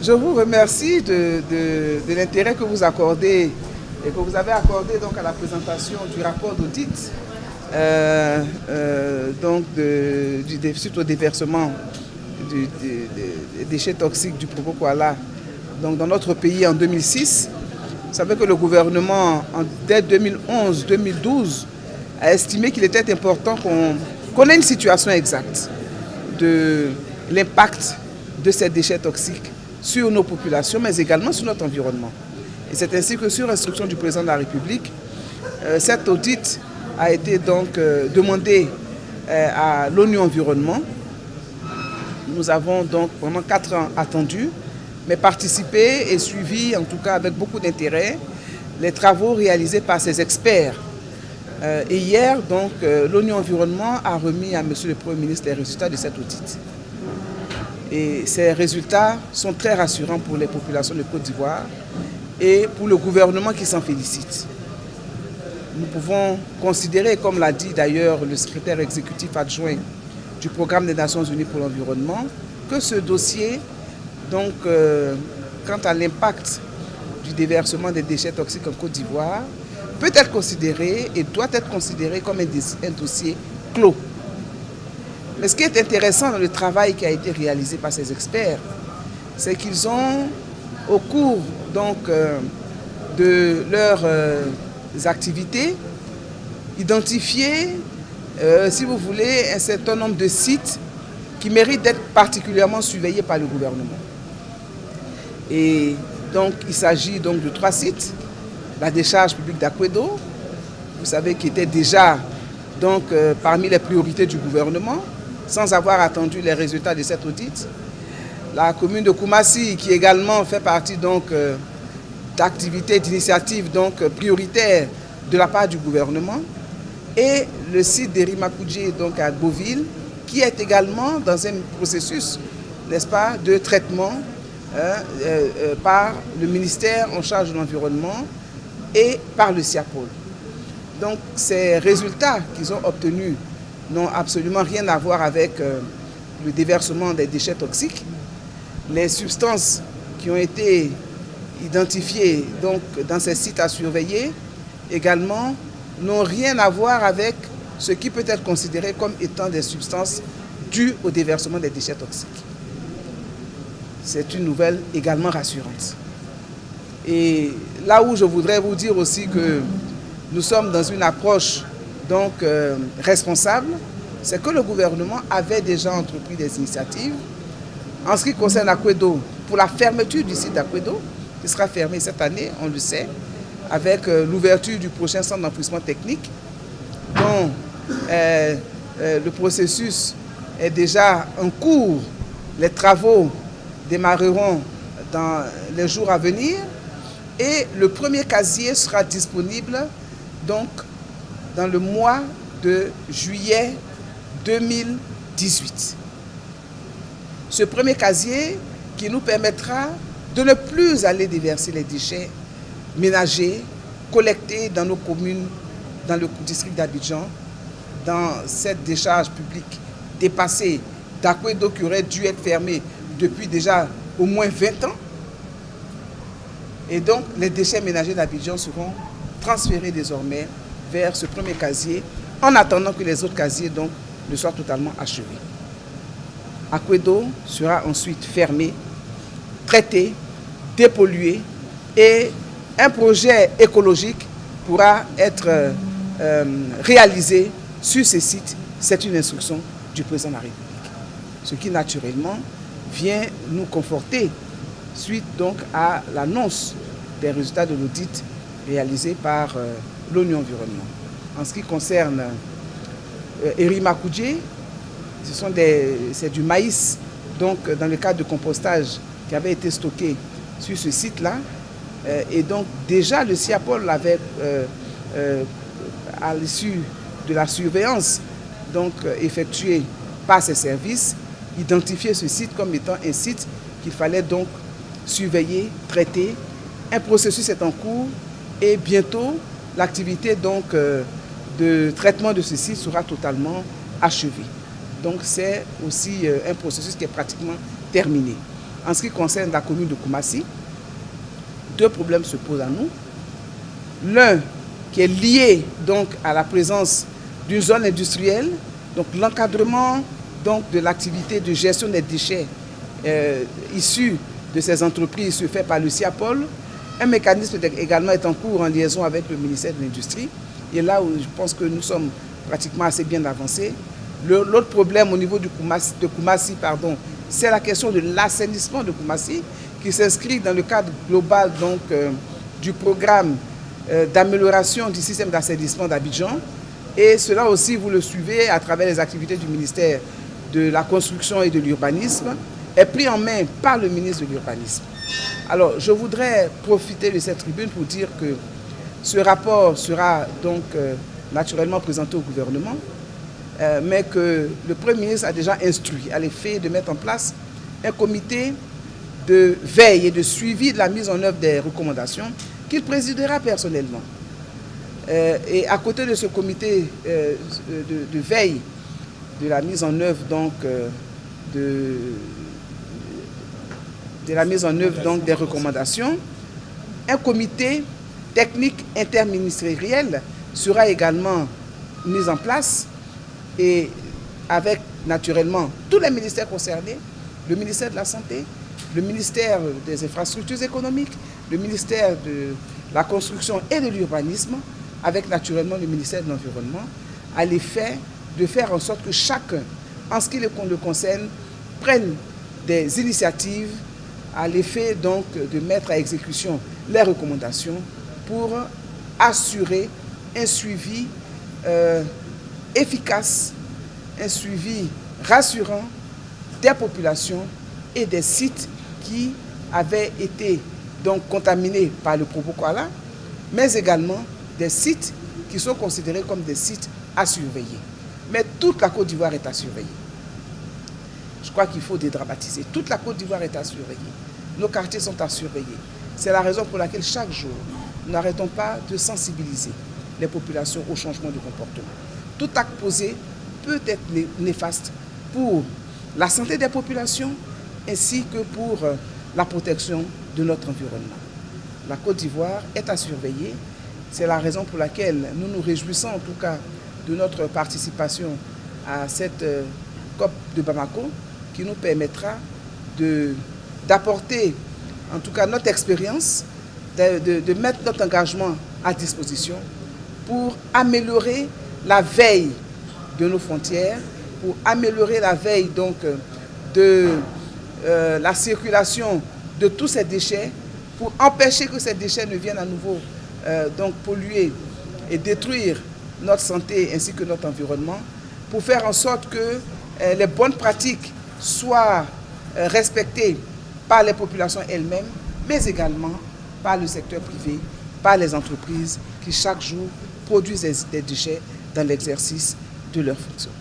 Je vous remercie de l'intérêt que vous accordez et que vous avez accordé donc à la présentation du rapport d'audit suite au déversement des déchets toxiques du Provo-Kuala donc dans notre pays en 2006. Vous savez que le gouvernement, dès 2011-2012, a estimé qu'il était important qu'on ait une situation exacte de l'impact de ces déchets toxiques sur nos populations, mais également sur notre environnement. Et c'est ainsi que, sur instruction du président de la République, cet audit a été donc demandé à l'ONU Environnement. Nous avons donc pendant 4 ans attendu, mais participé et suivi, en tout cas avec beaucoup d'intérêt, les travaux réalisés par ces experts. Et hier, donc, l'ONU Environnement a remis à M. le Premier ministre les résultats de cet audit. Et ces résultats sont très rassurants pour les populations de Côte d'Ivoire et pour le gouvernement qui s'en félicite. Nous pouvons considérer, comme l'a dit d'ailleurs le secrétaire exécutif adjoint du Programme des Nations Unies pour l'environnement, que ce dossier, donc, quant à l'impact du déversement des déchets toxiques en Côte d'Ivoire, peut être considéré et doit être considéré comme un dossier clos. Mais ce qui est intéressant dans le travail qui a été réalisé par ces experts, c'est qu'ils ont, au cours donc, de leurs activités, identifié, si vous voulez, un certain nombre de sites qui méritent d'être particulièrement surveillés par le gouvernement. Et donc, il s'agit donc de 3 sites. La décharge publique d'Akwedo, vous savez, qui était déjà donc, parmi les priorités du gouvernement, sans avoir attendu les résultats de cet audit. La commune de Koumassi, qui également fait partie d'activités, d'initiatives prioritaires de la part du gouvernement. Et le site de Rimakoudjé, donc à Beauville, qui est également dans un processus, n'est-ce pas, de traitement par le ministère en charge de l'environnement et par le SIAPOL. Donc ces résultats qu'ils ont obtenus n'ont absolument rien à voir avec le déversement des déchets toxiques. Les substances qui ont été identifiées donc, dans ces sites à surveiller également n'ont rien à voir avec ce qui peut être considéré comme étant des substances dues au déversement des déchets toxiques. C'est une nouvelle également rassurante. Et là où je voudrais vous dire aussi que nous sommes dans une approche donc responsable, c'est que le gouvernement avait déjà entrepris des initiatives en ce qui concerne Akwedo, pour la fermeture du site d'Akwedo, qui sera fermé cette année, on le sait, avec l'ouverture du prochain centre d'enfouissement technique, dont le processus est déjà en cours. Les travaux démarreront dans les jours à venir et le premier casier sera disponible donc dans le mois de juillet 2018. Ce premier casier qui nous permettra de ne plus aller déverser les déchets ménagers collectés dans nos communes, dans le district d'Abidjan, dans cette décharge publique dépassée d'Akwedo qui aurait dû être fermée depuis déjà au moins 20 ans. Et donc les déchets ménagers d'Abidjan seront transférés désormais vers ce premier casier en attendant que les autres casiers donc, ne soient totalement achevés. Akwedo sera ensuite fermé, traité, dépollué et un projet écologique pourra être réalisé sur ces sites. C'est une instruction du président de la République. Ce qui naturellement vient nous conforter suite donc à l'annonce des résultats de l'audit réalisé par l'ONU Environnement. En ce qui concerne Erimakoudjé, c'est du maïs donc, dans le cadre de compostage qui avait été stocké sur ce site-là. Et donc déjà le SIAPOL avait, à l'issue de la surveillance donc, effectuée par ses services, identifié ce site comme étant un site qu'il fallait donc surveiller, traiter. Un processus est en cours et bientôt l'activité donc de traitement de ce site sera totalement achevée. Donc c'est aussi un processus qui est pratiquement terminé. en ce qui concerne la commune de Koumassi, deux problèmes se posent à nous. L'un qui est lié donc à la présence d'une zone industrielle, donc l'encadrement donc de l'activité de gestion des déchets issus de ces entreprises se fait par le CIAPOL. Un mécanisme également est en cours en liaison avec le ministère de l'Industrie. Et là où je pense que nous sommes pratiquement assez bien avancés. L'autre problème au niveau de Koumassi, c'est la question de l'assainissement de Koumassi qui s'inscrit dans le cadre global donc, du programme d'amélioration du système d'assainissement d'Abidjan. Et cela aussi, vous le suivez à travers les activités du ministère de la Construction et de l'Urbanisme, est pris en main par le ministre de l'Urbanisme. Alors, je voudrais profiter de cette tribune pour dire que ce rapport sera donc naturellement présenté au gouvernement, mais que le Premier ministre a déjà instruit à l'effet de mettre en place un comité de veille et de suivi de la mise en œuvre des recommandations qu'il présidera personnellement. Et à côté de ce comité de veille de la mise en œuvre donc, des recommandations, un comité technique interministériel sera également mis en place et avec naturellement tous les ministères concernés, le ministère de la Santé, le ministère des Infrastructures économiques, le ministère de la Construction et de l'Urbanisme, avec naturellement le ministère de l'Environnement, à l'effet de faire en sorte que chacun, en ce qui le concerne, prenne des initiatives à l'effet donc de mettre à exécution les recommandations pour assurer un suivi efficace, un suivi rassurant des populations et des sites qui avaient été donc contaminés par le Provoco-Ala, mais également des sites qui sont considérés comme des sites à surveiller. Mais toute la Côte d'Ivoire est à surveiller. Je crois qu'il faut dédramatiser. Toute la Côte d'Ivoire est à surveiller. Nos quartiers sont à surveiller. C'est la raison pour laquelle chaque jour, nous n'arrêtons pas de sensibiliser les populations au changement de comportement. Tout acte posé peut être néfaste pour la santé des populations ainsi que pour la protection de notre environnement. La Côte d'Ivoire est à surveiller. C'est la raison pour laquelle nous nous réjouissons en tout cas de notre participation à cette COP de Bamako qui nous permettra d'apporter en tout cas notre expérience, de mettre notre engagement à disposition pour améliorer la veille de nos frontières, pour améliorer la veille donc, de la circulation de tous ces déchets, pour empêcher que ces déchets ne viennent à nouveau donc polluer et détruire notre santé ainsi que notre environnement, pour faire en sorte que les bonnes pratiques soient respectées par les populations elles-mêmes, mais également par le secteur privé, par les entreprises qui chaque jour produisent des déchets dans l'exercice de leurs fonctions.